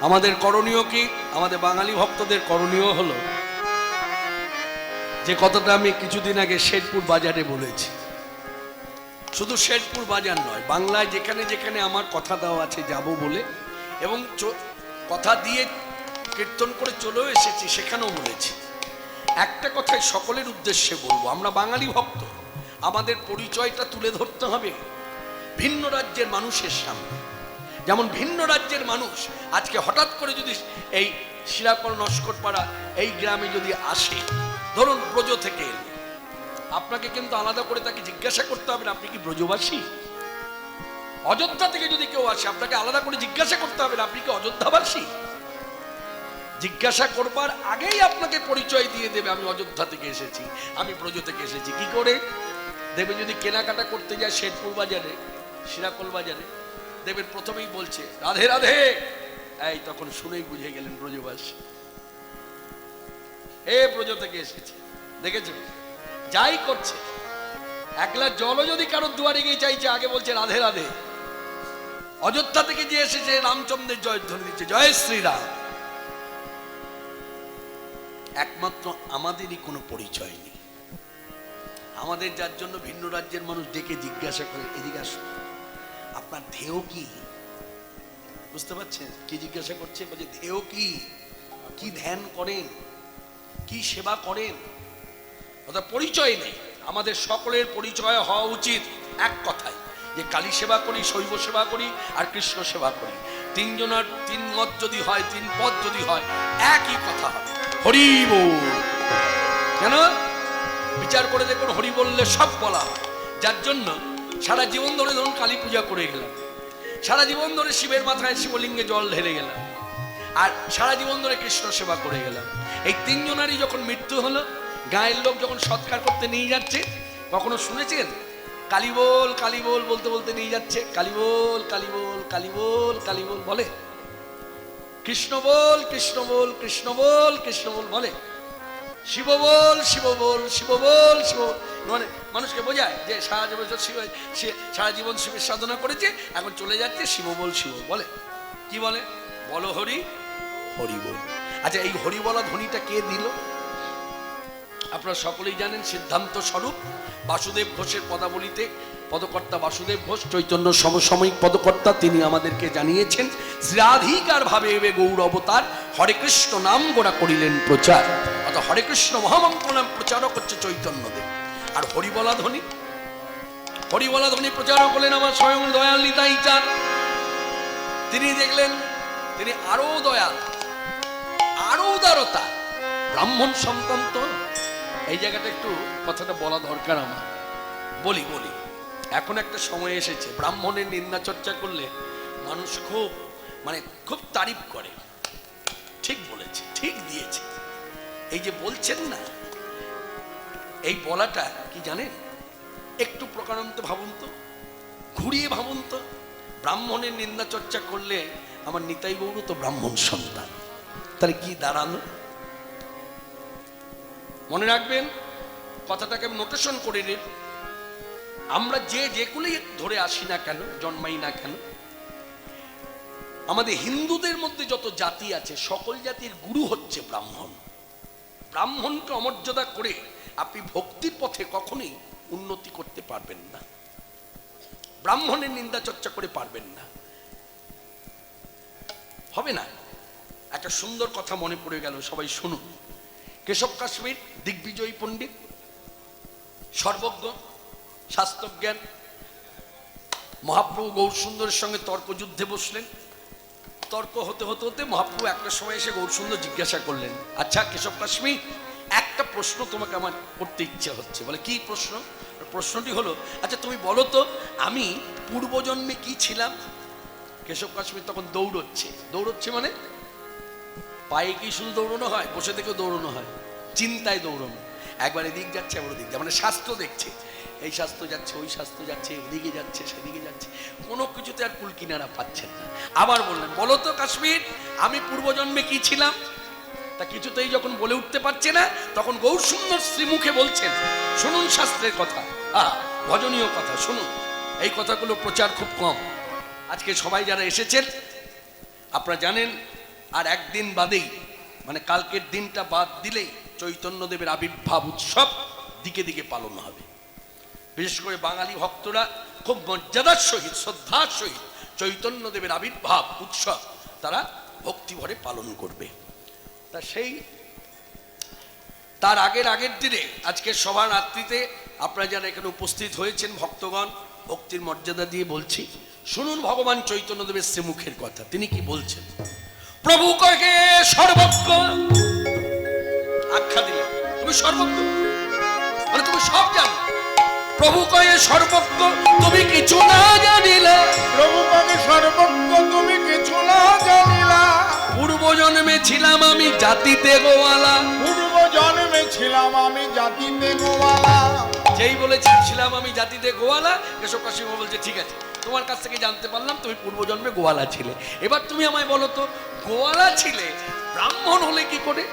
আমাদের করণীয় কি? আমাদের বাঙালি ভক্তদের করণীয় হলো যে কথাটা আমি কিছুদিন আগে শেরপুর বাজারে বলেছি। শুধু শেরপুর বাজার নয়, বাংলায় যেখানে যেখানে আমার কথা দেওয়া আছে যাব বলে, এবং কথা দিয়ে কীর্তন করে চলেও এসেছি, সেখানেও বলেছি একটা কথাই সকলের উদ্দেশ্যে বলবো, আমরা বাঙালি ভক্ত, আমাদের পরিচয়টা তুলে ধরতে হবে ভিন্ন রাজ্যের মানুষের সামনে। যেমন ভিন্ন রাজ্যের মানুষ আজকে হঠাৎ করে যদি এই শিরাকল নস্করপাড়া এই গ্রামে যদি আসে, ধরুন ব্রজ থেকে এলো, আপনাকে কিন্তু আলাদা করে তাকে জিজ্ঞাসা করতে হবে না আপনি কি ব্রজবাসী। অযোধ্যা থেকে যদি কেউ আসে, আপনাকে আলাদা করে জিজ্ঞাসা করতে হবে না আপনি কি অযোধ্যাবাসী। জিজ্ঞাসা করবার আগেই আপনাকে পরিচয় দিয়ে দেবে আমি অযোধ্যা থেকে এসেছি, আমি ব্রজ থেকে এসেছি। কি করে দেবে? যদি কেনাকাটা করতে যায় শেরপুর বাজারে, শিরাকল বাজারে, দেবেন প্রথমেই বলছে রাধে রাধে, এই তখন শুনেই বুঝে গেলেন ব্রজবাসী, এ ব্রজ থেকে এসেছে। দেখেছো যাই করছে, এক গ্লাস জলও যদি কারোর দুয়ারে গিয়ে চাইছে আগে বলছে রাধে রাধে। অযোধ্যা থেকে যে এসেছে রামচন্দ্রের জয়ধ্বনি দিচ্ছে, জয় শ্রীরাম। একমাত্র আমাদেরই কোনো পরিচয় নেই, আমাদের যার জন্য ভিন্ন রাজ্যের মানুষ ডেকে জিজ্ঞাসা করে এদিকে আসুন আপনার ধেয় কি। বুঝতে পারছেন কি জিজ্ঞাসা করছে? বলছে ধেয় কি, কি ধ্যান করেন, কি সেবা করেন, ওটা পরিচয় নেই। আমাদের সকলের পরিচয় হওয়া উচিত এক কথায়, যে কালী সেবা করি, শৈব সেবা করি আর কৃষ্ণ সেবা করি। তিনজনের তিন মত যদি হয়, তিন পদ যদি হয়, একই কথা হবে, হরি বল। কেন? বিচার করে দেখুন, হরি বললে সব বলা হয়। যার জন্য সারা জীবন ধরে ধরুন কালী পূজা করে গেলাম, সারা জীবন ধরে শিবের মাথায় শিবলিঙ্গে জল ঢেলে গেলাম, আর সারা জীবন ধরে কৃষ্ণ সেবা করে গেলাম। এই তিনজনেরই যখন মৃত্যু হলো, গায়ের লোক যখন সৎকার করতে নিয়ে যাচ্ছে, কখনো শুনেছেন কালী বল কালী বল বলতে বলতে নিয়ে যাচ্ছে? কালী বল কালী বল কালী বল কালী বল বলে? কৃষ্ণ বল কৃষ্ণ বল কৃষ্ণ বল কৃষ্ণ বল বলে? শিব বল শিব বল শিব বল শিব, মানে মানুষকে বোঝায় যে সারা জীবন সারা জীবন শিবের সাধনা করেছে, এখন চলে যাচ্ছে, শিব বল শিব বলে? কি বলে? বলো হরি হরি বল। আচ্ছা, এই হরি বলা ধ্বনিটা কে দিল? আপনারা সকলেই জানেন, সিদ্ধান্ত স্বরূপ বাসুদেব ঘোষের পদাবলিতে পদকর্তা বাসুদেব ঘোষ, চৈতন্য সমসাময়িক পদকর্তা, তিনি আমাদেরকে জানিয়েছেন শ্রীরাধিকার ভাবে এবে গৌর অবতার, হরে কৃষ্ণ নাম গোড়া করিলেন প্রচার। অর্থাৎ হরে কৃষ্ণ মহামন্ত্র নাম প্রচারক হচ্ছে চৈতন্যদেব। আর হরিবলা ধ্বনি, হরিবলা ধ্বনি প্রচারক হলেন আমার স্বয়ং দয়াল নিতাই চাঁদ। তিনি দেখলেন তিনি আরো দয়াল, আরো উদারতা, ব্রাহ্মণ সন্তান। তো এই জায়গাটা একটু কথাটা বলা দরকার আমার, বলি বলি এখন একটা সময় এসেছে ব্রাহ্মণের নিন্দা চর্চা করলে মানুষ খুব তারিফ করে। ঠিক বলেছে, ঠিক দিয়েছে। এই যে বলছেন না, এই বলাটা কি জানেন? একটু প্রকারান্ত ভাবুন তো, ঘুরিয়ে ভাবুন তো, ব্রাহ্মণের নিন্দা চর্চা করলে আমার নিতাই গৌর তো ব্রাহ্মণ সন্তান, তাহলে কি দাঁড়ালো? মনে রাখবেন কথাটাকে নোটেশন করে নিন। আমরা যে কুলেই ধরে আসি না কেন, জন্মাই না কেন, আমাদের হিন্দুদের মধ্যে যত জাতি আছে সকল জাতির গুরু হচ্ছে ব্রাহ্মণ। ব্রাহ্মণকে অমর্যাদা করে আপনি ভক্তির পথে কখনোই উন্নতি করতে পারবেন না, ব্রাহ্মণের নিন্দা চর্চা করে পারবেন না, হবে না। একটা সুন্দর কথা মনে পড়ে গেল, সবাই শুনুন। কেশব কাশ্মীর দিগ্বিজয়ী পণ্ডিত, সর্বজ্ঞ, শাস্ত্রজ্ঞান, মহাপ্রভু গৌরসুন্দরের সঙ্গে তর্কযুদ্ধে বসলেন। তর্ক হতে হতে হতে মহাপ্রভু একটা সময় এসে গৌরসুন্দর জিজ্ঞাসা করলেন, আচ্ছা কেশব কাশ্মীর, একটা প্রশ্ন তোমাকে আমার করতে ইচ্ছে হচ্ছে। বলে কি প্রশ্ন? প্রশ্নটি হলো, আচ্ছা তুমি বলো তো আমি পূর্বজন্মে কি ছিলাম? কেশব কাশ্মীর তখন দৌড়চ্ছে। দৌড়চ্ছে মানে পায়ে কি শুধু দৌড়ানো হয়, বসে থেকেও দৌড়ানো হয়, চিন্তায় দৌড়ানো। একবার এদিক যাচ্ছে, আবার ওদিক যাচ্ছে, মানে শাস্ত্র দেখছে, এই শাস্ত্র যাচ্ছে, ওই শাস্ত্র যাচ্ছে, ওদিকে যাচ্ছে, সেদিকে যাচ্ছে, কোনো কিছুতে আর কুল কিনারা পাচ্ছেন না। আবার বললেন, বলো তো কাশ্মীর আমি পূর্বজন্মে কি ছিলাম? তা কিছুতেই যখন বলে উঠতে পারছে না, তখন গৌরসুন্দর শ্রীমুখে বলছেন, শুনুন শাস্ত্রের কথা, ভজনীয় কথা শুনুন। এই কথাগুলো প্রচার খুব কম। আজকে সবাই যারা এসেছেন আপনারা জানেন আর একদিন বাদেই, মানে কালকের দিনটা বাদ দিলেই চৈতন্যদেবের আবির্ভাব উৎসব দিকে দিকে পালন হবে। বিশেষ করে বাঙালি ভক্তরা খুব মর্যাদার সহিত, শ্রদ্ধার সহিত চৈতন্যদেবের আবির্ভাব উৎসব তারা ভক্তিভরে পালন করবে। তা সেই তার আগের দিনে আজকের সভা রাত্রিতে আপনারা যারা এখানে উপস্থিত হয়েছেন ভক্তগণ, ভক্তির মর্যাদা দিয়ে বলছি, শুনুন ভগবান চৈতন্যদেবের শ্রীমুখের কথা। তিনি কি বলছেন? প্রভু কহে সর্বজ্ঞ, আখ্যা দিলেন তুমি সর্বজ্ঞ, মানে তুমি সব জানো। প্রভু কহে সর্বজ্ঞ তুমি কিছু না জানিলা, প্রভু কহে সর্বজ্ঞ তুমি কিছু না জানিলা। পূর্ব জন্মে ছিলাম আমি জাতিতে গোয়ালা, পূর্ব জন্মে ছিলাম আমি জাতিতে গোয়ালা। যেই বলেছি ছিলাম আমি জাতিতে গোয়ালা, কেশব কাশিমা বলছে ঠিক আছে, তোমার কাছ থেকে জানতে পারলাম তুমি পূর্ব জন্মে গোয়ালা ছিলে। এবার তুমি আমায় বলো তো, গোয়ালা ছিলে ব্রাহ্মণ হলে কি করে?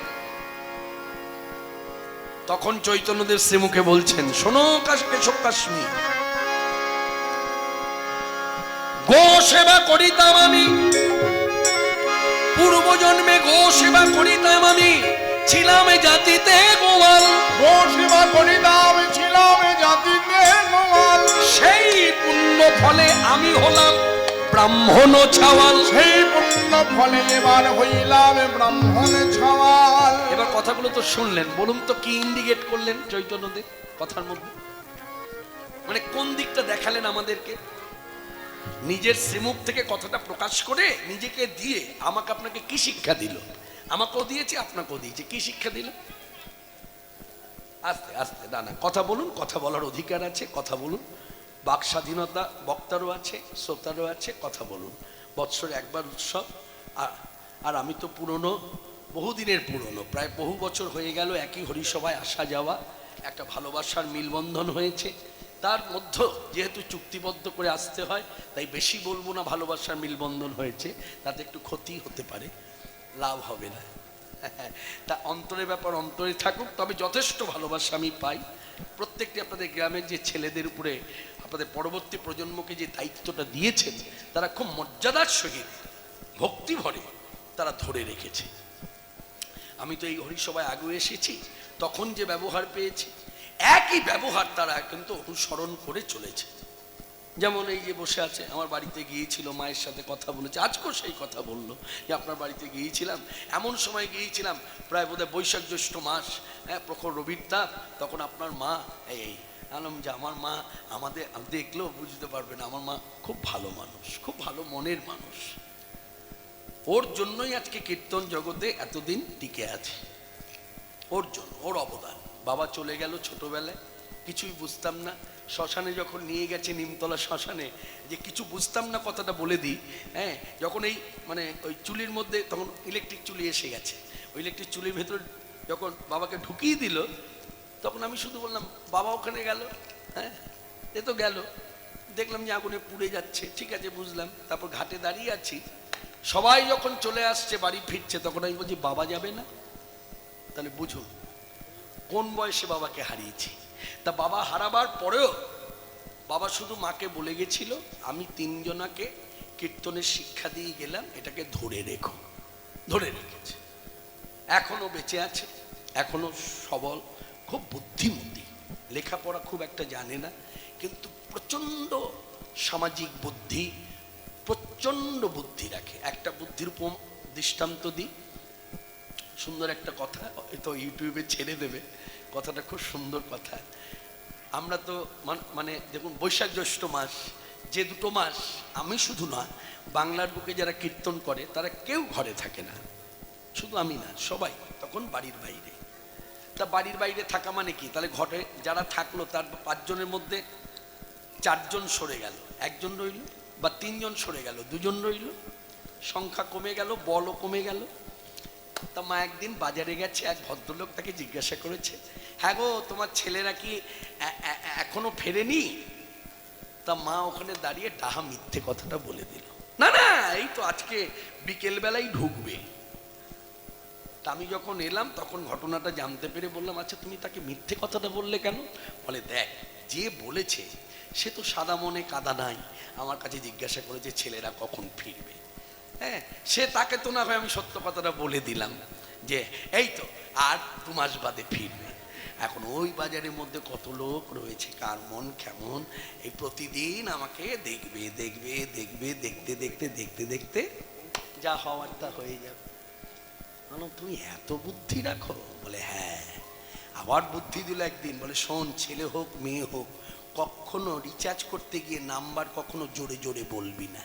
তখন চৈতন্যদেব শ্রীমুখে বলছেন, শোনো কেশব কাশ্মী, গো সেবা করিতাম আমি, পূর্ব জন্মে গো সেবা করিতাম আমি, ছিলাম জাতিতে গোয়াল। গো সেবা করিতাম ছিলাম জাতিতে গোয়াল। সেই পুণ্য ফলে আমি হলাম ব্রাহ্মণ ছাওয়াল। সেই পুণ্য ফলে এবার হইলাম ব্রাহ্মণ ছাওয়াল। এবার কথাগুলো তো শুনলেন, বলুন তো কি ইন্ডিকেট করলেন চৈতন্যদেব কথার মধ্যে? মানে কোন দিকটা দেখালেন আমাদেরকে? নিজের শ্রীমুখ থেকে কথাটা প্রকাশ করে নিজেকে দিয়ে আমাকে আপনাকে কি শিক্ষা দিল? আমাকেও দিয়েছে, আপনাকেও দিয়েছে। কি শিক্ষা দিল? আস্তে আস্তে, না না, কথা বলুন, কথা বলার অধিকার আছে, কথা বলুন, বাক স্বাধীনতা বক্তারও আছে, শ্রোতারও আছে, কথা বলুন। বৎসরে একবার উৎসব, আর আমি তো পুরনো, বহুদিনের পুরনো, প্রায় বহু বছর হয়ে গেল একই হরিসভায় আসা যাওয়া, একটা ভালোবাসার মিলবন্ধন হয়েছে। তার মধ্যে যেহেতু চুক্তিবদ্ধ করে আসতে হয়, তাই বেশি বলবো না ভালোবাসার মিলবন্ধন হয়েছে, তাতে একটু ক্ষতি হতে পারে, লাভ হবে না। তা অন্তরের ব্যাপার অন্তরে থাকুক, তবে যথেষ্ট ভালোবাসা আমি পাই। প্রত্যেকটি আপনাদের গ্রামের যে ছেলেদের উপরে আপনাদের পরবর্তী প্রজন্মকে যে দায়িত্বটা দিয়েছেন, তারা খুব মর্যাদার সহিত ভক্তি ভরে তারা ধরে রেখেছে। আমি তো এই হরিসভায় আগে এসেছি, তখন যে ব্যবহার পেয়েছি একই ব্যবহার তারা কিন্তু অনুসরণ করে চলেছে। যেমন এই যে বসে আছে, আমার বাড়িতে গিয়েছিল, মায়ের সাথে কথা বলেছে, আজকেও সেই কথা বললো যে আপনার বাড়িতে গিয়েছিলাম, এমন সময় গিয়েছিলাম প্রায় বোধহয় বৈশাখ জ্যৈষ্ঠ মাস, হ্যাঁ, প্রখর রবির তাপ, তখন আপনার মা এই আলম, যে আমার মা আমাদের দেখলেও বুঝতে পারবে না, আমার মা খুব ভালো মানুষ, খুব ভালো মনের মানুষ। ওর জন্যই আজকে কীর্তন জগতে এতদিন টিকে আছে, ওর জন্য, ওর অবদান। বাবা চলে গেল ছোটবেলায়, কিছুই বুঝতাম না। শ্মশানে যখন নিয়ে গেছে, নিমতলা শ্মশানে, যে কিছু বুঝতাম না কথাটা বলে দিই, হ্যাঁ, যখন এই মানে ওই চুলির মধ্যে তখন ইলেকট্রিক চুলি এসে গেছে, ওই ইলেকট্রিক চুলির ভেতর যখন বাবাকে ঢুকিয়ে দিল, তখন আমি শুধু বললাম বাবা ওখানে গেল, হ্যাঁ, এ তো গেল, দেখলাম যে আগুনে পুড়ে যাচ্ছে, ঠিক আছে বুঝলাম। তারপর ঘাটে দাঁড়িয়ে আছি, সবাই যখন চলে আসছে, বাড়ি ফিরছে, তখন আমি বলছি বাবা যাবে না? তাহলে বুঝুন কোন বয়সে বাবাকে হারিয়েছি। তা বাবা হারাবার পরেও বাবা শুধু মাকে বলে গেছিল, আমি তিনজনাকে কীর্তনের শিক্ষা দিয়ে গেলাম, এটাকে ধরে রেখো। ধরে রেখেছে, এখনো বেঁচে আছে, এখনো সবল, খুব বুদ্ধিমতী, লেখাপড়া খুব একটা জানে না, কিন্তু প্রচণ্ড সামাজিক বুদ্ধি, প্রচণ্ড বুদ্ধি রাখে। একটা বুদ্ধির দৃষ্টান্ত দিই, সুন্দর একটা কথা, হয়তো ইউটিউবে ছেড়ে দেবে, কথাটা খুব সুন্দর কথা। আমরা তো মানে দেখুন, বৈশাখ জ্যৈষ্ঠ মাস, যে দুটো মাস, আমি শুধু না, বাংলার বুকে যারা কীর্তন করে তারা কেউ ঘরে থাকে না, শুধু আমি না, সবাই তখন বাড়ির বাইরে। তা বাড়ির বাইরে থাকা মানে কি? তাহলে ঘরে যারা থাকলো তার 5 জনের মধ্যে 4 জন সরে গেল, 1 জন রইল, বা 3 জন সরে গেল, 2 জন রইল, সংখ্যা কমে গেল, বলও কমে গেল। তা মা একদিন বাজারে গেছে, এক ভদ্রলোক তাকে জিজ্ঞাসা করেছে, হ্যাঁ গো তোমার ছেলেরা কি এখনো ফেরেনি? তা মা ওখানে দাঁড়িয়ে ডাহা মিথ্যে কথাটা বলে দিল, না না, এই তো আজকে বিকেল বেলায় ঢুকবে। তা আমি যখন এলাম তখন ঘটনাটা জানতে পেরে বললাম, আচ্ছা তুমি তাকে মিথ্যে কথাটা বললে কেন? বলে দেখ, যে বলেছে সে তো সাদা মনে কাদা নাই, আমার কাছে জিজ্ঞাসা করেছে ছেলেরা কখন ফিরবে। হ্যাঁ, সে তাকে তো না হয় আমি সত্য কথাটা বলে দিলাম যে এই তো আর 2 মাস বাদে ফিরবে। এখন ওই বাজারের মধ্যে কত লোক রয়েছে, কার মন কেমন, এই প্রতিদিন আমাকে দেখবে দেখবে দেখবে, দেখতে দেখতে দেখতে দেখতে যা হওয়ার তা হয়ে যাবে। বলো তুমি এত বুদ্ধি রাখো? বলে হ্যাঁ। আবার বুদ্ধি দিল একদিন, বলে শোন, ছেলে হোক মেয়ে হোক, কখনো রিচার্জ করতে গিয়ে নাম্বার কখনো জোরে জোরে বলবি না,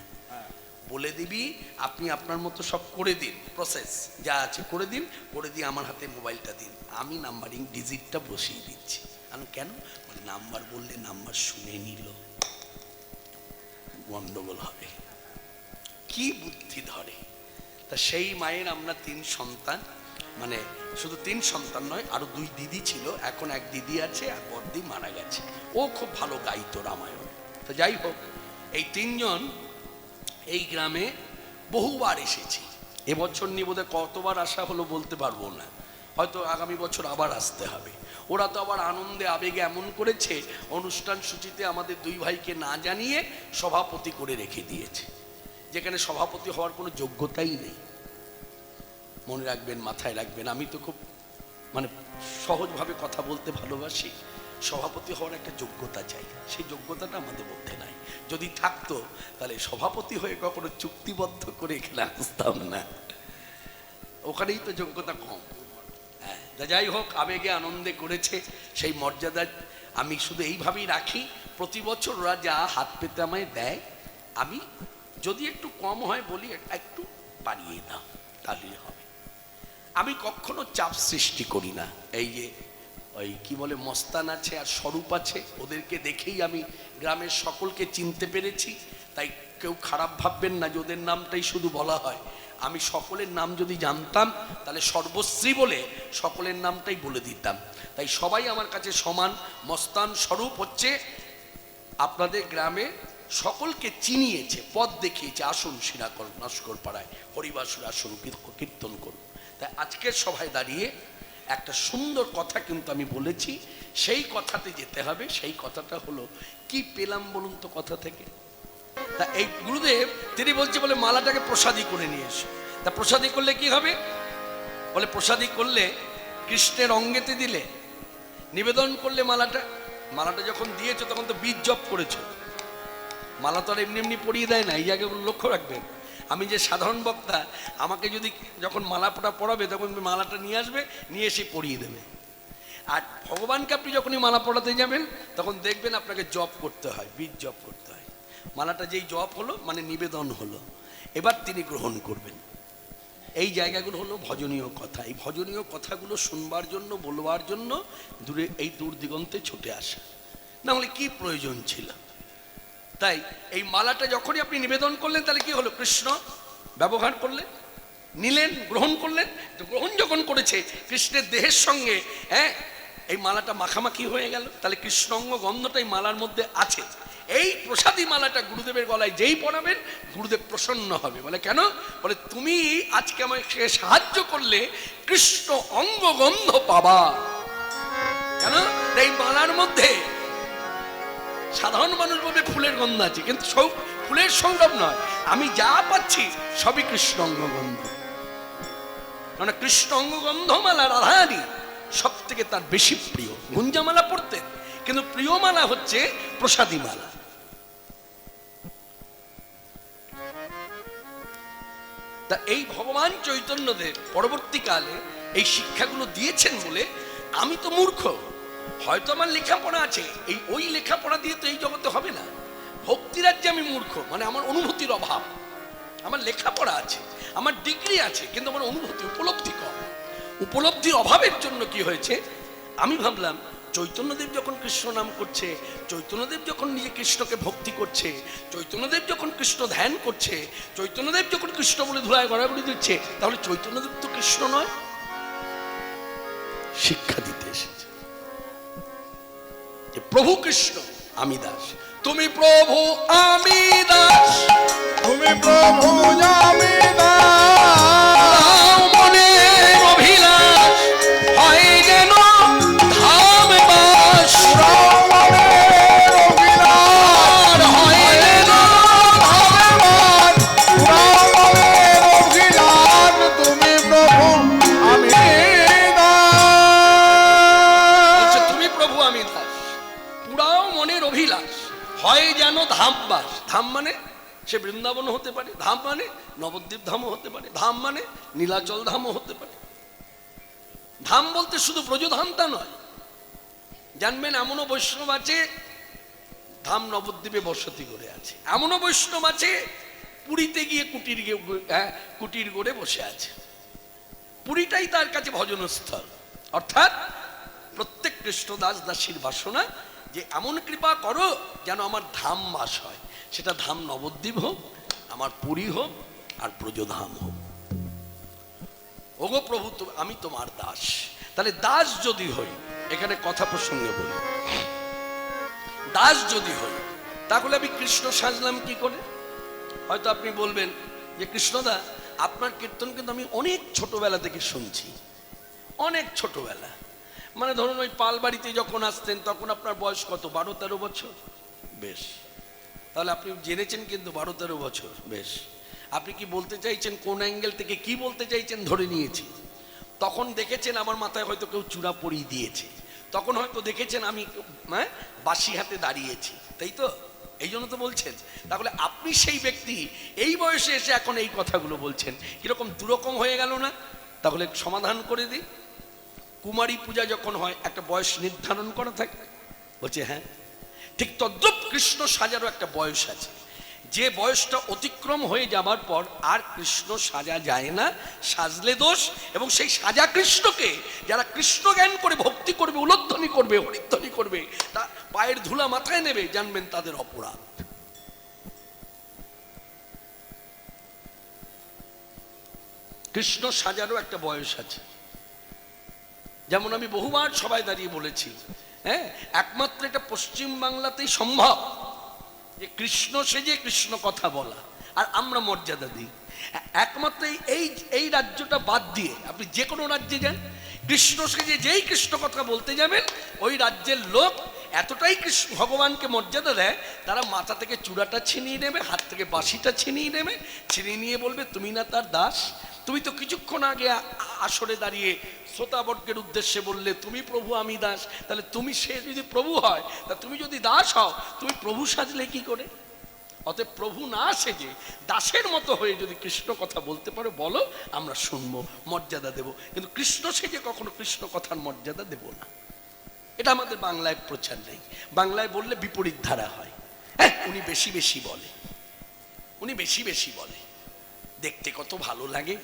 বলে দিবি আপনি আপনার মতো সব করে দিন, প্রসেস যা আছে করে দিন, করে দিয়ে আমার হাতে মোবাইলটা দিন, আমি নাম্বারিং ডিজিটটা বসিয়ে দিচ্ছি। আমি কেন? বলে নাম্বার বললে নাম্বার শুনে নিল, গন্ডগোল হবে। কি বুদ্ধি ধরে! তা সেই মায়ের আমরা 3 সন্তান, মানে শুধু 3 সন্তান নয়, আরো 2 দিদি ছিল, এখন 1 দিদি আছে, আর বড়দি মারা গেছে। ও খুব ভালো গাইতো রামায়ণ। তো যাই হোক, এই 3 জন এই গ্রামে বহুবার এসেছি। এবছর নিয়ে বোধহয় কতবার আসা হলো বলতে পারবো না, হয়তো আগামী বছর আবার আসতে হবে। ওরা তো আবার আনন্দে আবেগে এমন করেছে, অনুষ্ঠান সূচিতে আমাদের 2 ভাইকে না জানিয়ে সভাপতি করে রেখে দিয়েছে, যেখানে সভাপতি হওয়ার কোনো যোগ্যতাই নেই। মনে রাখবেন, মাথায় রাখবেন, আমি তো খুব মানে সহজভাবে কথা বলতে ভালোবাসি। সভাপতি হওয়ার একটা যোগ্যতা চাই, সেই যোগ্যতাটা আমাদের মধ্যে নাই। যদি থাকতো তাহলে সভাপতি হয়ে কখনো চুক্তিবদ্ধ করে এখানে আসতাম না, ওখানেই তো যোগ্যতা কম। হ্যাঁ, যাই হোক, আবেগে আনন্দে করেছে, সেই মর্যাদা আমি শুধু এইভাবেই রাখি। প্রতি বছর ওরা যা হাত পেতে আমায় দেয়, আমি যদি একটু কম হয় বলি একটু বাড়িয়ে দাও, তাহলেই হবে। আমি কখনো চাপ সৃষ্টি করি না। এই যে ওই কি বলে মস্তান আছে আর স্বরূপ আছে, ওদেরকে দেখেই আমি গ্রামের সকলকে চিনতে পেরেছি। তাই কেউ খারাপ ভাববেন না যে ওদের নামটাই শুধু বলা হয়। আমি সকলের নাম যদি জানতাম তাহলে সর্বশ্রী বলে সকলের নামটাই বলে দিতাম। তাই সবাই আমার কাছে সমান। মস্তান স্বরূপ হচ্ছে আপনাদের গ্রামে সকলকে চিনিয়েছে, পথ দেখিয়েছে, আসুন শিরাকল নস্কর পাড়ায় হরিবাসুর আসুন, কীর্তন করুন। তাই আজকের সভায় দাঁড়িয়ে একটা সুন্দর কথা কিন্তু আমি বলেছি, সেই কথাতে যেতে হবে। সেই কথাটা হলো, কি পেলাম বলুন তো কথা থেকে? তা এই গুরুদেব তিনি বলছে, বলে মালাটাকে প্রসাদী করে নিয়ে এসো। তা প্রসাদী করলে কি হবে? বলে প্রসাদী করলে কৃষ্ণের অঙ্গেতে দিলে, নিবেদন করলে মালাটা যখন দিয়েছো তখন তো বীজ জপ করেছো। মালা তো আর এমনি এমনি পরিয়ে দেয় না, এই জায়গাগুলো লক্ষ্য রাখবেন। আমি যে সাধারণ বক্তা, আমাকে যদি যখন মালাটা পরাবে তখন মালাটা নিয়ে আসবে, নিয়ে এসে পরিয়ে দেবে। আর ভগবানকে আপনি যখনই মালা পরাতে যাবেন তখন দেখবেন আপনাকে জপ করতে হয়, বীজ জপ করতে হয়। মালাটা যেই জপ হলো মানে নিবেদন হলো, এবার তিনি গ্রহণ করবেন। এই জায়গাগুলো হলো ভজনীয় কথা। এই ভজনীয় কথাগুলো শুনবার জন্য, বলবার জন্য দূর দিগন্তে ছুটে আসা, না হলে কি প্রয়োজন ছিল? তাই এই মালাটা যখনই আপনি নিবেদন করলেন তাহলে কি হলো? কৃষ্ণ ব্যবহার করলেন, নিলেন, গ্রহণ করলেন। তো গ্রহণ যখন করেছে, কৃষ্ণের দেহের সঙ্গে এই মালাটা মাখামাখি হয়ে গেল, তাহলে কৃষ্ণাঙ্গ গন্ধটাই মালার মধ্যে আছে। এই প্রসাদী মালাটা গুরুদেবের গলায় যেই পরাবেন, গুরুদেব প্রসন্ন হবে। বলে কেন? বলে তুমি আজকে আমাকে সাহায্য করলে কৃষ্ণ অঙ্গ গন্ধ পাবা। কেন? এই মালার মধ্যে সাধারণ মানুষ বলবে ফুলের গন্ধ আছে, কিন্তু ফুলের সৌরভ নয়, আমি যা পাচ্ছি সবই কৃষ্ণ অঙ্গগন্ধ। মানে কৃষ্ণ অঙ্গগন্ধ মালা রাধারানী সব থেকে তার বেশি প্রিয়। গুঞ্জামালা পড়তেন, কিন্তু প্রিয় মালা হচ্ছে প্রসাদী মালা। তা এই ভগবান চৈতন্যদেব পরবর্তীকালে এই শিক্ষাগুলো দিয়েছেন বলে আমি তো মূর্খ, হয়তো আমার লেখাপড়া আছে, ওই লেখাপড়া দিয়ে তো এই জগতে হবে না। ভক্তিরাজ্যে আমি মূর্খ, মানে আমার অনুভূতির অভাব। আমার লেখাপড়া আছে, আমার ডিগ্রি আছে, কিন্তু আমার অনুভূতি, উপলব্ধি কম। উপলব্ধির অভাবের জন্য কি হয়েছে, আমি ভাবলাম চৈতন্যদেব যখন কৃষ্ণ নাম করছে, চৈতন্যদেব যখন নিজে কৃষ্ণকে ভক্তি করছে, চৈতন্যদেব যখন কৃষ্ণ ধ্যান করছে, চৈতন্যদেব যখন কৃষ্ণ বলে ধুলায় গড়াগড়ি দিচ্ছে, তাহলে চৈতন্যদেব তো কৃষ্ণ নয়। শিক্ষা দিতে এসেছে যে প্রভু কৃষ্ণ, আমি দাস। তুমি প্রভু আমি দাস, তুমি প্রভু আমি দাস, মনের অভিলাষ হয় যেন ধাম বাস, মনের অভিলাষ হয় যেন ধামে বাস, মনের ধাম মানে সে বৃন্দাবন হতে পারে, ধাম মানে নবদ্বীপ ধামও হতে পারে, ধাম মানে নীলাচল ধামও হতে পারে। ধাম বলতে শুধু ব্রজধামটা নয়, জানবেন এমনও বৈষ্ণব আছে ধাম নবদ্বীপে বসতি করে আছে, এমনও বৈষ্ণব আছে পুরীতে গিয়ে কুটির গড়ে বসে আছে। পুরীটাই তার কাছে ভজনস্থল। অর্থাৎ প্রত্যেক কৃষ্ণদাস দাসীর বাসনা যে এমন কৃপা করো যেন আমার ধাম বাস হয়, সেটা ধাম নবদ্বীপ হোক, আমার পুরী হোক, আর ব্রজধাম হোক। ওগো প্রভু আমি তোমার দাস। তাহলে দাস যদি হই, এখানে কথা প্রসঙ্গে বলি, দাস যদি হই তাহলে আমি কৃষ্ণ সাজলাম কি করে? হয়তো আপনি বলবেন যে কৃষ্ণদা আপনার কীর্তন কিন্তু আমি অনেক ছোটবেলা থেকে শুনছি, অনেক ছোটবেলা, মানে ধরুন ওই পালবাড়িতে যখন আসতেন তখন আপনার বয়স কত, 12-13 বছর? বেশ, তাহলে আপনি জেনেছেন কিন্তু 12-13 বছর। বেশ, আপনি কি বলতে চাইছেন, কোন অ্যাঙ্গেল থেকে কি বলতে চাইছেন ধরে নিয়েছি। তখন দেখেছেন আমার মাথায় হয়তো কেউ চূড়া পরিয়ে দিয়েছে, তখন হয়তো দেখেছেন আমি বাসি হাতে দাঁড়িয়েছি, তাই তো? এই জন্য তো বলছেন। তাহলে আপনি সেই ব্যক্তি এই বয়সে এসে এখন এই কথাগুলো বলছেন, কিরকম দুরকম হয়ে গেল না? তাহলে সমাধান করে দিই। কুমারী পূজা যখন হয় একটা বয়স নির্ধারণ করা থাকে, বলছে হ্যাঁ, ঠিক তদ্রূপ কৃষ্ণ সাজারও একটা বয়স আছে, যে বয়সটা অতিক্রম হয়ে যাবার পর আর কৃষ্ণ সাজা যায় না, সাজলে দোষ। এবং সেই সাজা কৃষ্ণকে যারা কৃষ্ণ জ্ঞান করে ভক্তি করবে, উলধ্বনি করবে, হরিধ্বনি করবে, তা পায়ের ধুলা মাথায় নেবে, জানবেন তাদের অপরাধ। কৃষ্ণ সাজারও একটা বয়স আছে। যেমন আমি বহুবার সবাই দাঁড়িয়ে বলেছি, হ্যাঁ, একমাত্র এটা পশ্চিম বাংলাতেই সম্ভব যে কৃষ্ণ সেজে কৃষ্ণ কথা বলা, আর আমরা মর্যাদা দিই। একমাত্র এই রাজ্যটা বাদ দিয়ে আপনি যে কোনো রাজ্যে যান, কৃষ্ণ সেজে যেই কৃষ্ণ কথা বলতে যাবেন, ওই রাজ্যের লোক এতটাই কৃষ্ণ ভগবানকে মর্যাদা দেয়, তারা মাথা থেকে চূড়াটা ছিনিয়ে নেবে, হাত থেকে বাঁশিটা ছিনিয়ে নেবে, ছিনিয়ে নিয়ে বলবে তুমি না তার দাস? তুমি তো কিছুক্ষণ আগে আসরে দাঁড়িয়ে শ্রোতাবর্গের উদ্দেশ্যে বললে তুমি প্রভু আমি দাস। তাহলে তুমি, সে যদি প্রভু হয়, তা তুমি যদি দাস হও, তুমি প্রভু সাজলে কি করে? অতএব প্রভু না সেজে দাসের মতো হয়ে যদি কৃষ্ণ কথা বলতে পারো, বলো, আমরা শুনবো, মর্যাদা দেব। কিন্তু কৃষ্ণ সেজে কখনো কৃষ্ণ কথার মর্যাদা দেব না। এটা আমাদের বাংলায় প্রচার নেই। বাংলায় বললে বিপরীত ধারা হয়। হ্যাঁ, উনি বেশি বেশি বলে, উনি বেশি বেশি বলে, দেখতে কত ভালো লাগে।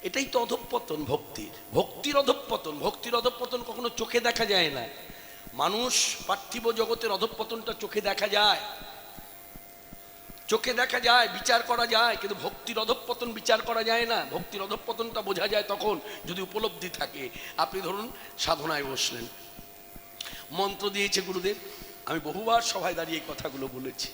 এটাই তো অধঃপতন ভক্তির, ভক্তির অধঃপতন। ভক্তির অধঃপতন কখনো চোখে দেখা যায় না। মানুষ পার্থিব জগতের অধঃপতনটা চোখে দেখা যায়, চোখে দেখা যায়, বিচার করা যায়, কিন্তু ভক্তির অধঃপতন বিচার করা যায় না। ভক্তির অধঃপতনটা বোঝা যায় তখন যদি উপলব্ধি থাকে। আপনি ধরুন সাধনায় বসলেন, মন্ত্র দিয়েছে গুরুদেব, আমি বহুবার সভায় দাঁড়িয়ে এই কথাগুলো বলেছি,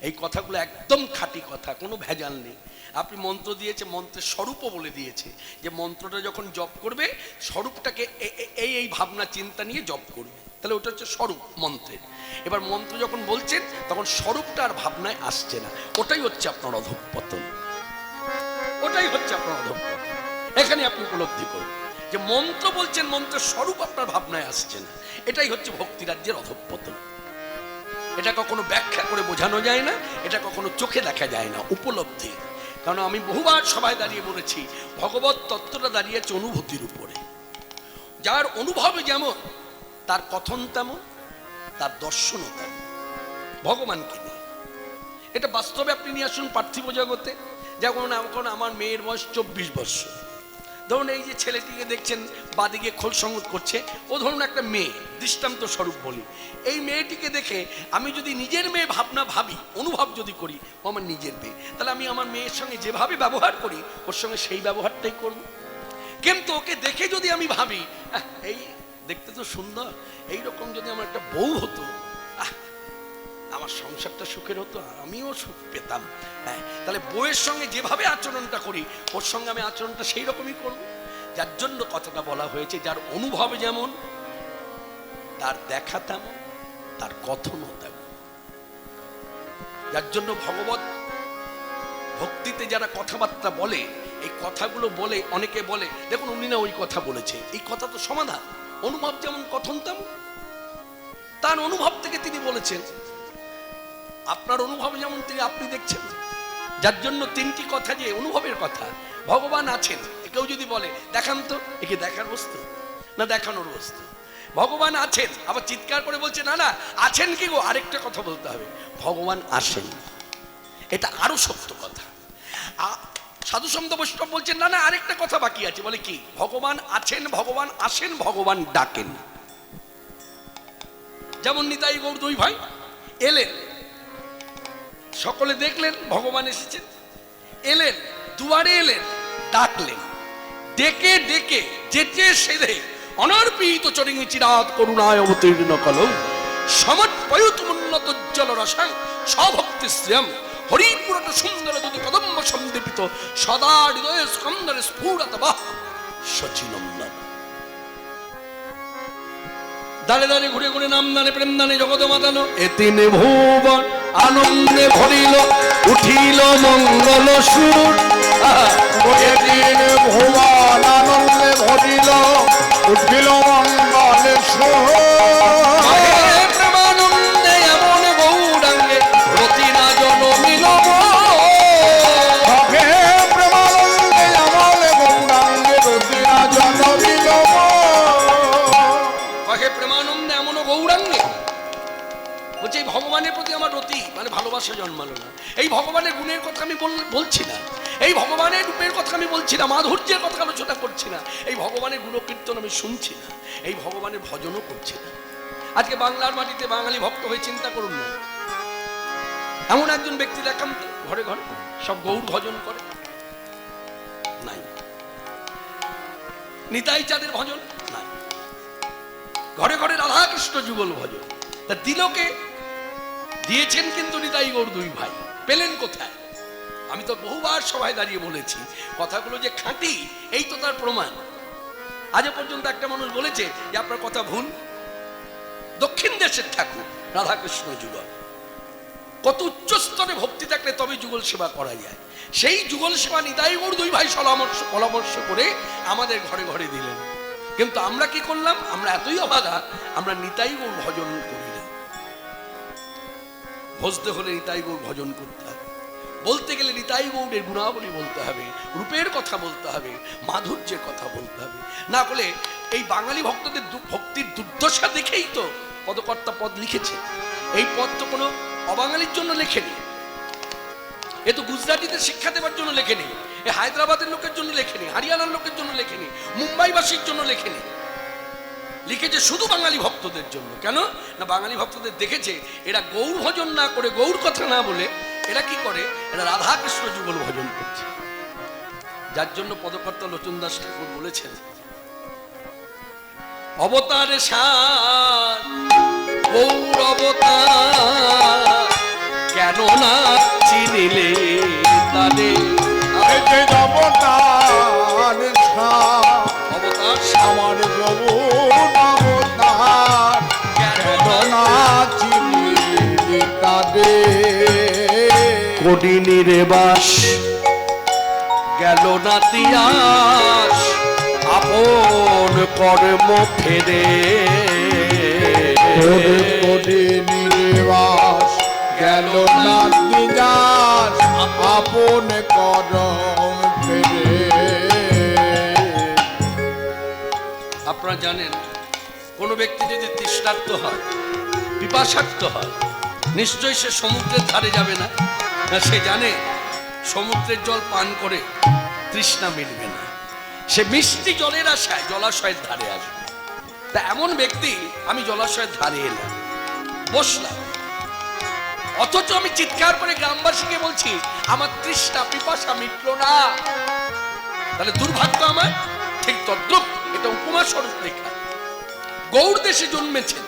এই কথাগুলো একদম খাঁটি কথা, কোনো ভেজাল নেই। আপনি মন্ত্র দিয়েছে, মন্ত্রের স্বরূপও বলে দিয়েছে যে মন্ত্রটা যখন জপ করবে, স্বরূপটাকে এই ভাবনা চিন্তা নিয়ে জপ করবে, তাহলে ওটা হচ্ছে স্বরূপ মন্ত্রের। এবার মন্ত্র যখন বলছেন তখন স্বরূপটা আর ভাবনায় আসছে না, ওটাই হচ্ছে আপনার অধঃপতন, ওটাই হচ্ছে আপনার অধঃপতন। এখানে আপনি উপলব্ধি করুন যে মন্ত্র বলছেন, মন্ত্রের স্বরূপ আপনার ভাবনায় আসছে না, এটাই হচ্ছে ভক্তি রাজ্যের অধঃপতন। এটা কখনো ব্যাখ্যা করে বোঝানো যায় না, এটা কখনো চোখে দেখা যায় না, উপলব্ধি। কারণ আমি বহুবার সবাই দাঁড়িয়ে বলেছি, ভগবত তত্ত্বটা দাঁড়িয়ে আছে অনুভূতির উপরে। যার অনুভবে যেমন, তার কথন তেমন, তার দর্শনও তেমন ভগবানকে নিয়ে। এটা বাস্তবে আপনি নিয়ে আসুন পার্থিব জগতে। যেমন এখন আমার মেয়ের বয়স 24 বছর। ধরুন এই যে ছেলেটিকে দেখছেন বাদিকে খোল সঙ্গত করছে, ও ধরুন একটা মেয়ে, দৃষ্টান্ত স্বরূপ বলি। এই মেয়েটিকে দেখে আমি যদি নিজের মেয়ে ভাবনা ভাবি, অনুভব যদি করি ও আমার নিজের মেয়ে, তাহলে আমি আমার মেয়ের সঙ্গে যেভাবে ব্যবহার করি ওর সঙ্গে সেই ব্যবহারটাই করব। কিন্তু ওকে দেখে যদি আমি ভাবি এই দেখতে তো সুন্দর, এইরকম যদি আমার একটা বউ হতো, আমার সংসারটা সুখের হতো, আমিও সুখ পেতাম। হ্যাঁ, তাহলে বউয়ের সঙ্গে যেভাবে আচরণটা করি ওর সঙ্গে আমি আচরণটা সেই রকমই করব। যার জন্য কথাটা বলা হয়েছে, যার অনুভব যেমন, তার দেখা তেমন, তার কথনও তেমন। যার জন্য ভগবত ভক্তিতে যারা কথাবার্তা বলে, এই কথাগুলো বলে, অনেকে বলে দেখুন উনি না ওই কথা বলেছে, এই কথা তো সমাধান। অনুভব যেমন, কথন তেমন, তার অনুভব থেকে তিনি বলেছেন। আপনার অনুভব যেমন তিনি আপনি দেখছেন, যার জন্য তিনটি কথা যে অনুভবের কথা। ভগবান আছেন, কেউ যদি বলে দেখান তো, একে দেখার বস্তু না দেখানোর বস্তু? ভগবান আছেন, আবার চিৎকার করে বলছে না না আছেন কি গো, আরেকটা কথা বলতে হবে, ভগবান আসেন, এটা আরো সত্য কথা। সাধু সন্ত বৈষ্ণব বলছেন না না আরেকটা কথা বাকি আছে, বলে কি? ভগবান আছেন, ভগবান আসেন, ভগবান ডাকেন। যেমন নিতাই গৌর দুই ভাই এলেন, সকলে দেখলেন ভগবান এসেছেন, এলেন দুয়ারে এলেন, ডাকলেন, ডেকে ডেকে যেতে সেধে অনর্পিত চরিং চিরাত করুণায় অবতীর্ণ কল সমর্পয়ুতমুন্নত উজ্জ্বল রসাং স্বভক্তি শ্রিয়ম হরিপুরট সুন্দর দুটি কদম্ব সন্দীপিত সদা হৃদয় স্কন্দরে স্ফুরত বাহ সচিনন্দন। দাঁড়ে দাঁড়ে ঘুরে ঘুরে নাম দানে প্রেম দানে জগৎ মাতানো এ তিন ভুবন আনন্দে ভরিল উঠিল মঙ্গল সুর। এ তিন ভুবন আনন্দে ভরিল উঠিল মঙ্গল সুর। প্রেমানন্দে এমন গৌরাঙ্গে রতি না জনমিল প্রেমানন্দে এমন গৌরাঙ্গে রতি না জনমিল। প্রেমানন্দে এমন গৌরাঙ্গে বলছে এই ভগবানের প্রতি আমার রতি মানে ভালোবাসা জন্মালো না। এই ভগবানের গুণের কথা আমি বলছি না, এই ভগবানের রূপের কথা আমি বলছি না, মাধুর্যের কথা আলোচনা করছি না, এই ভগবানের গুণকীর্তন আমি শুনছি না, এই ভগবানের ভজনও করছি না। আজকে বাংলার মাটিতে বাঙালি ভক্ত হয়ে চিন্তা করুন না, এমন একজন ব্যক্তি দেখান তো ঘরে ঘরে সব গৌর ভজন করে নাই, নিতাই চাঁদের ভজন নাই, ঘরে ঘরে রাধা কৃষ্ণ যুগল ভজন। তা দিলকে দিয়েছেন কিন্তু নিতাই গৌর দুই ভাই, পেলেন কোথায়? আমি তো বহুবার সভায় দাঁড়িয়ে বলেছি, কথাগুলো যে খাঁটি এই তো তার প্রমাণ। আজ পর্যন্ত একটা মানুষ বলেছে যে আপনার কথা ভুল। দক্ষিণ দেশের ঠাকুর রাধাকৃষ্ণ যুগল, কত উচ্চ স্তরে ভক্তি থাকলে তবে যুগল সেবা করা যায়, সেই যুগল সেবা নিতাই গৌর দুই ভাই পরামর্শ করে আমাদের ঘরে ঘরে দিলেন। কিন্তু আমরা কি করলাম? আমরা এতই অভাগা, আমরা নিতাই গৌর ভজন করি না। ভজতে হলে নিতাই গৌর ভজন করতে হবে, বলতে গেলে নিতাই গৌরের গুণাবলী বলতে হবে, রূপের কথা বলতে হবে, মাধুর্যের কথা বলতে হবে। না হলে এই বাঙালি ভক্তদের ভক্তির দুর্দশা দেখেই তো পদকর্তা পদ লিখেছে। এই পদ তো কোনো অবাঙালির জন্য লেখেনি, এ তো গুজরাটিদের শিক্ষা দেওয়ার জন্য লেখেনি, এ হায়দ্রাবাদের লোকের জন্য লেখেনি, হরিয়ানার লোকের জন্য লেখেনি, মুম্বাইবাসীর জন্য লেখেনি, লিখেছে শুধু বাঙালি ভক্তদের জন্য। কেন না বাঙালি ভক্তদের দেখেছে এরা গৌর ভজন না করে, গৌর কথা না বলে এরা কি করে, এরা রাধা কৃষ্ণ যুগল ভজন করছে। যার জন্য পদকর্তা লোচন দাস ঠাকুর বলেছেন অবতারে সার গৌর অবতার কেন না চিনিলে তারে। অবতার আমার প্রভু অবতার কেন না চিনিলি তাদের। কদিনের বাস গেল না তিয়াস আপন কর্ম ফেরে। কদিনের বাস গেল না তিয়াস আপন কর্ম ফেরে। আপনারা জানেন কোনো ব্যক্তি যদি তৃষ্ণার্ত হয়, পিপাসার্ত হয়, নিশ্চয়ই সে সমুদ্রের ধারে যাবে না। সে জানে সমুদ্রের জল পান করে তৃষ্ণা মিটবে না, সে মিষ্টি জলের আশায় জলাশয়ের ধারে আসবে। তা এমন ব্যক্তি আমি জলাশয়ের ধারে এলাম, বসলাম, অথচ আমি চিৎকার করে গ্রামবাসীকে বলছি আমার তৃষ্ণা পিপাসা মিটলো না, তাহলে দুর্ভাগ্য আমার। ঠিক তদ্রুপ এটা উপমা স্বরূপ লেখা। গৌর দেশে জন্মেছেন,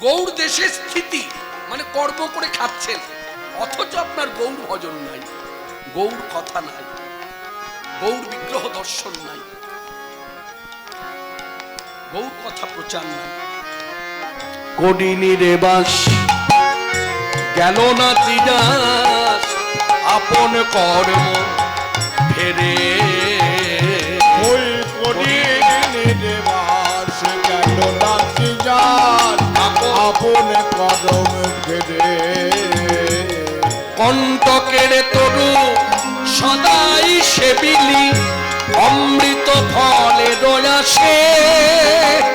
গৌর দেশে স্থিতি মানে কর্ম করে খাচ্ছেন, অথচ আপনার গৌর ভজন নাই, গৌর কথা নাই, গৌর বিগ্রহ দর্শন নাই, গৌর কথা প্রচার নাই। কদিনের বাস গেল না তিজাস আপন কর্ম ফেরে। ওই কদিনের বাস গেল না তিয়াস আপন কর্ম ফেরে। কল্পতরুকের তরু সদাই সেবিলি অমৃত ফলে রয়াসে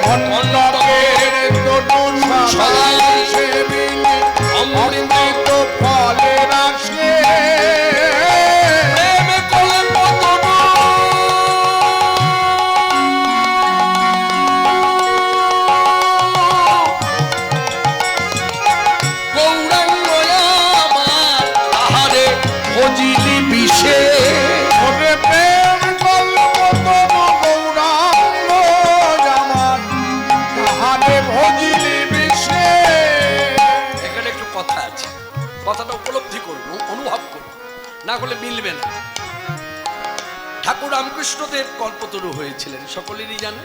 কণ্টকের তনু সদাই সেবিলি অমৃত ফলের আসে প্রেম কল্পতরু গৌরাঙ্গ আমার তাহারে ভজিলি বিষে ওরে প্রেম কল্পতরু গৌরাঙ্গ আমার তাহারে ভজিলি বিষে। এখানে একটু কথা আছে, কথাটা উপলব্ধি করুন, অনুভব করুন, না করলে মিলবে না। ঠাকুর রামকৃষ্ণদেব কল্পতরু হয়েছিলেন, সকলেরই জানে।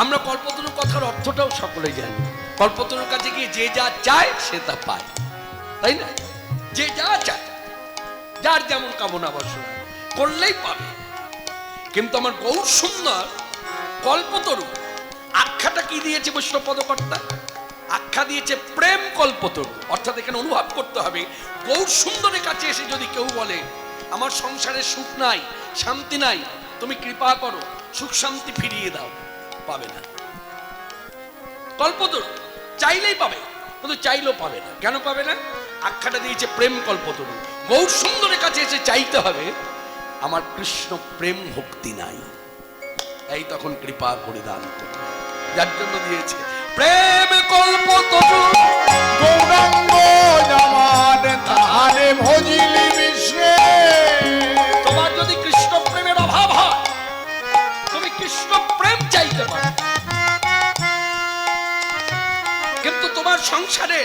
আমরা কল্পতরু কথার অর্থটাও সকলেই জানি। কল্পতরুর কাছে গিয়ে যে যা চায় সে তা পায়, তাই না? যে যা চায়, যার যেমন কামনা বাসনা করলেই পাবে। কিন্তু আমার গৌর সুন্দর কল্পতরু আখ্যাটা কি দিয়েছে বৈষ্ণব পদকর্তা? আখ্যা দিয়েছে প্রেম কল্পতরু। অর্থাৎ এখানে অনুভব করতে হবে, গৌর সুন্দরের কাছে এসে যদি কেউ বলে আমার সংসারে সুখ নাই, শান্তি নাই, তুমি কৃপা করো, সুখ শান্তি ফিরিয়ে দাও, পাবে না। কল্পতরু চাইলেই পাবে, কিন্তু চাইলেও পাবে না। কেন পাবে না? আখ্যাটা দিয়েছে প্রেম কল্পতরু। গৌর সুন্দরের কাছে এসে চাইতে হবে আমার কৃষ্ণ প্রেম ভক্তি নাই, এই তখন কৃপা করে দান করবে, যার জন্য দিয়েছে প্রেম কল্পতরু গৌরাঙ্গ আমার তাহারে ভজিলি বিষে। তোমার যদি কৃষ্ণ প্রেমের অভাব হয়, তুমি কৃষ্ণ প্রেম চাইতে পারো, কিন্তু তোমার সংসারে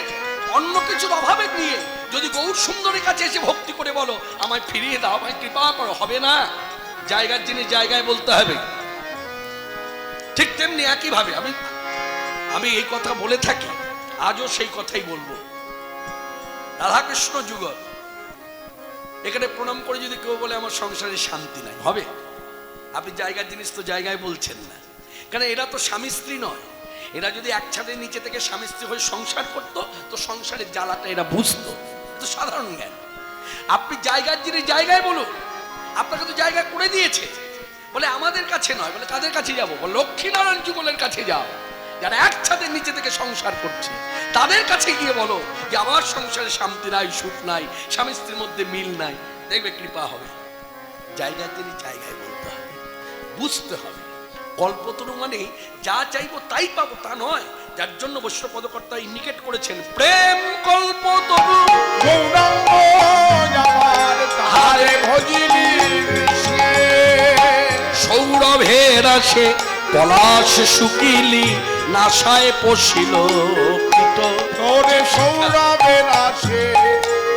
অন্য কিছুর অভাবে নিয়ে যদি গৌর সুন্দরের কাছে এসে ভক্তি করে বলো আমায় ফিরিয়ে দাও, আমায় কৃপা করো, হবে না। জায়গার জিনিস জায়গায় বলতে হবে। ঠিক তেমনি একইভাবে আমি এই কথা বলে থাকি, আজও সেই কথাই বলবো। রাধাকৃষ্ণ যুগল এখানে প্রণাম করে যদি কেউ বলে আমার সংসারে শান্তি নাই, হবে? আপনি জায়গার জিনিস তো জায়গায় বলছেন না, কারণ এরা তো স্বামী স্ত্রী নয়। এরা যদি এক ছাদের নিচে থেকে স্বামী স্ত্রী হয়ে সংসার করতো তো সংসারের জ্বালাটা এরা বুঝতো, তো সাধারণ জ্ঞান। আপনি জায়গার জিনিস জায়গায় বলুন, আপনাকে তো জায়গা করে দিয়েছে, বলে আমাদের কাছে নয়, বলে কাদের কাছে যাবো? লক্ষ্মীনারায়ণ যুগলের কাছে যাও, যারা এক ছাদের নিচে থেকে সংসার করছে তাদের কাছে গিয়ে বলো যে আমার সংসারে শান্তি নাই, সুখ নাই, স্বামী স্ত্রীর মধ্যে মিল নাই, দেখবে কৃপা হবে। জায়গার জিনিস জায়গায় বলতে হবে, বুঝতে হবে। কল্পতরু মানে যা চাইবো তাই পাবো তা নয়, যার জন্য বৈষ্ণব পদকর্তা ইন্ডিকেট করেছেন প্রেম কল্পতরু গৌরাঙ্গ আমার তাহারে ভজিলি বিষে। সৌরভের আসে পলাশ শুকিলি নাসায় পশিল কীট। তোরে সৌরভের আসে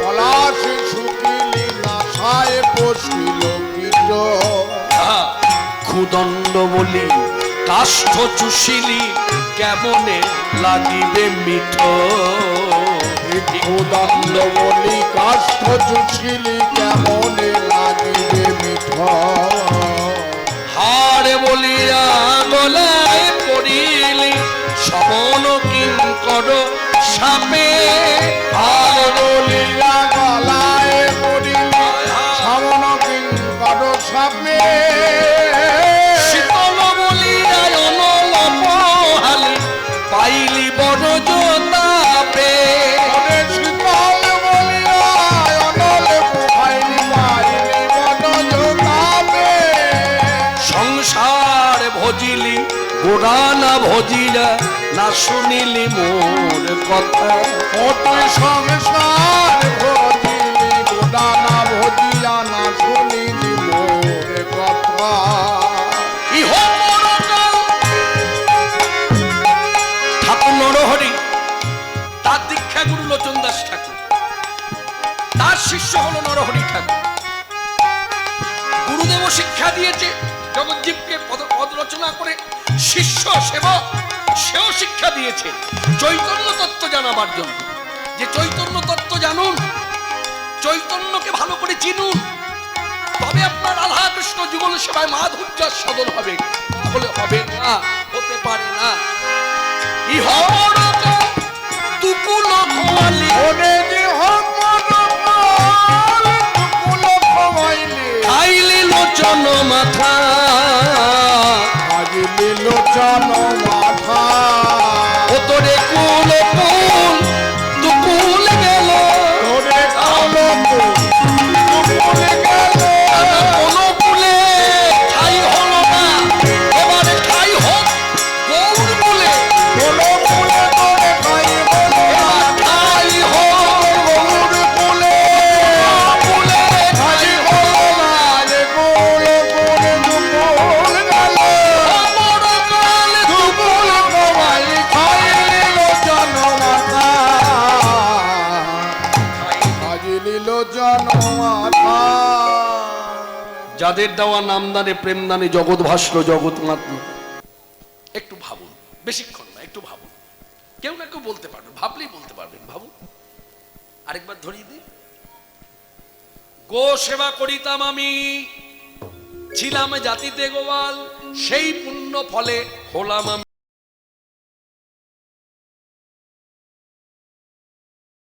পলাশ শুকিলি নাসায় পশিল কীট। ক্ষুদণ্ড বলি কাষ্ঠ চুষিলি কেমনে লাগিবে মিঠ। ক্ষুদণ্ড বলি কাষ্ঠ চুষিলি কেমনে লাগিবে মিঠ। হাড় বলিয়া গলায় পড়িলি সমন কিঙ্কর সাপে। আর বলিয়া গলায় পড়িলি সামন কিঙ্কর সাপে। শীতল বলিয়া অনল পহালি পাইলি বড় জোতাপে। শীতল বলিয়া অনল পোহাইলি পাইলি বড় জোতাপে। সংসার ভজিলি গোড়া না ভজিরা না শুনিলি মোর কথা। তুই সংসার ভজিলি গোড়া না ভজিয়া না শুনিলি মোর কথা। ইহ মরকাল ঠাকুর নরহরি, তার দীক্ষা গুরু লোচন দাস ঠাকুর, তার শিষ্য হলো নরহরি ঠাকুর। গুরুদেব শিক্ষা দিয়েছে জগজ্জীবকে পদ রচনা করে, শিষ্য সেবক সেও শিক্ষা দিয়েছে চৈতন্য তত্ত্ব জানাবার জন্য, যে চৈতন্য তত্ত্ব জানুন, চৈতন্যকে ভালো করে চিনুন, তবে আপনার রাধা কৃষ্ণ যুগল সেবায় মাধুর্য সদল হবে, তাহলে হবে না, হতে পারে না। ইহ তুকুল খোয়ালি ওরে যে হমর জন মাথা আজ লীলোচন মাথা ও তোরে কুল কুল দুকুল গেল তোরে কালো কুলে গেল কোনো কুলে ঠাই হলো না এবারে ঠাই হোক গৌর বলে কোলো কুলে তোরে খাই বলো এবার ঠাই হোক গৌর কুলে কুলে আজ হলো না যে কোলো কুলে দুপুর গেল বড় কাল দুপুর কমাই খাই লীলোচন মাথা আজ লীলোচন মাথা যাদের দেওয়া নামদানে প্রেমদানে জগৎ ভাসলো জগৎ মাতল একটু ভাবুন বেশিক্ষণ না একটু ভাবুন কেউ না কেউ বলতে পারবেন ভাবলেই বলতে পারবেন ভাবুন আরেকবার ধরিয়ে দিই গো সেবা করিতাম আমি ছিলাম জাতিতে গোয়াল সেই পুণ্য ফলে হলাম আমি